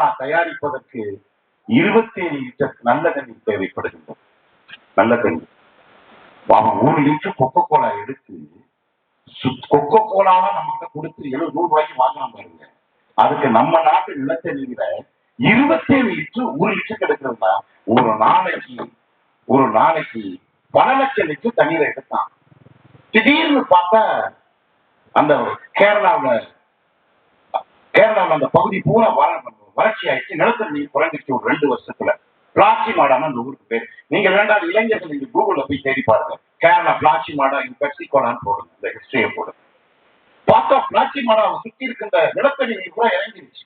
Cola தயாரிப்பதற்கு 27 litre நல்ல தண்ணி தேவைப்படுகின்றது. நல்ல தண்ணி. அவன் 1 லிட்டர் கொக்கோ கோலா எடுத்து கொக்கோ கோலாவா நம்ம கொடுத்து 700 ரூபாய்க்கு வாங்கலாம் பாருங்க. அதுக்கு நம்ம நாட்டு நிலத்தண்ணீரை 27 லிட்டர் 1 லிட்டர் எடுக்கிறதா ஒரு நாளைக்கு பல லட்சம் லிட்டர் தண்ணீரை எடுத்தான். திடீர்னு பார்த்தா அந்த கேரளாவில் அந்த பகுதி பூரா வறட்சி ஆயிடுச்சு. நிலத்தடி நீர் குறைஞ்சிருச்சு ஒரு 2 வருஷத்துல. பிளாச்சி மாடான அந்த ஊருக்கு பேர். நீங்க வேண்டாம் இளைஞர்கள் நீங்க கூகுள்ல போய் தேடி பாருங்க. கேரளா பிளாச்சி மாடா பெப்சி கோலான்னு போடுங்க. இந்த ஹிஸ்டரியை போடுங்க. பார்த்தா பிளாச்சி மாடாவை சுத்தி இருக்கின்ற நிலத்தடி நீர் கூட இறங்கிருச்சு.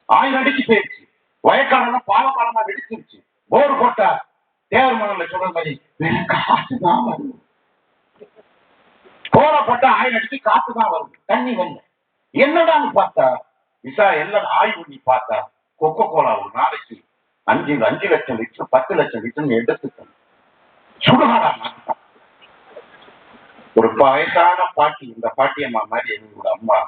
1000 அடிக்கு போயிருச்சு. வயக்காடெல்லாம் பாலமா வெடிச்சிருச்சு. போர் போட்டா தேவர் மணல சொல்ற மாதிரி காசுதான் வருது. போர போட்டா 1000 அடிக்கு காத்துதான் வருது. தண்ணி வரல. என்னடான்னு பார்த்தா எல்லாம் ஆய்வு பண்ணி பார்த்தா கொக்கோ கோலா ஒரு நாளைக்கு 5 லட்சம் லிட்டர் 10 லட்சம் லிட்டர் எடுத்துக்கணும். சுடுகாடா ஒரு வயசான பாட்டி, இந்த பாட்டியம்மா மாதிரி எங்களோட அம்மா,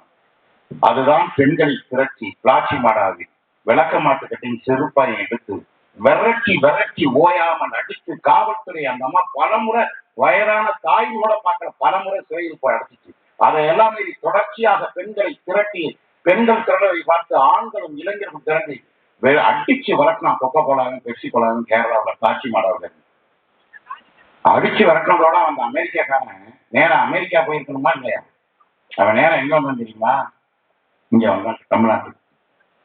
அதுதான் பெண்களை திரட்டி பிளாச்சி மாடாவி விளக்க மாட்டு கட்டின் செருப்பாயை எடுத்து விரட்டி ஓயாம நடித்து காவல்துறை அந்த அம்மா பலமுறை வயதான தாயோட பார்க்கிற பலமுறை சிறையில் போய் அடைச்சிச்சு. அதை எல்லாமே தொடர்ச்சியாக பெண்களை திரட்டி பெண்கள் திரளவை பார்த்து ஆண்களும் இளைஞர்களும் திரட்டி அடிச்சு வளர்க்கலாம். கொக்கோ கோலாவும் பெப்சி கோலாவும் கேரளாவில் பிளாச்சி மாடாவில் அடிச்சு வளர்க்கறதோட அந்த அமெரிக்காக்காரன் நேரம் அமெரிக்கா போயிருக்கணுமா இல்லையா? அவன் நேரம் எங்க வந்தான் தெரியுமா? இங்க வந்தான் தமிழ்நாட்டுக்கு.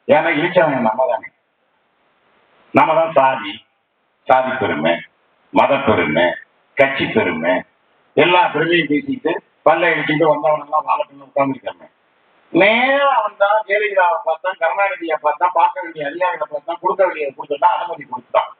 ஏன்னா இழிச்சவன் நம்ம தானே. நம்ம தான் சாதி பெருமை, மத பெருமை, கட்சி பெருமை, எல்லா பெருமையும் பேசிட்டு பல்ல இடிச்சுட்டு வந்தவனெல்லாம் வாழட்டுன்னு உட்கார்ந்துருக்காங்க. நேரம் அவன் தான் ஜெயலலிதாவை பார்த்தான், கருணாநிதியை பார்த்தான், பார்க்க வேண்டிய அதிகாரிகளை பார்த்தான், கொடுக்க வேண்டியதை கொடுத்துட்டான், அனுமதி கொடுத்துட்டான்.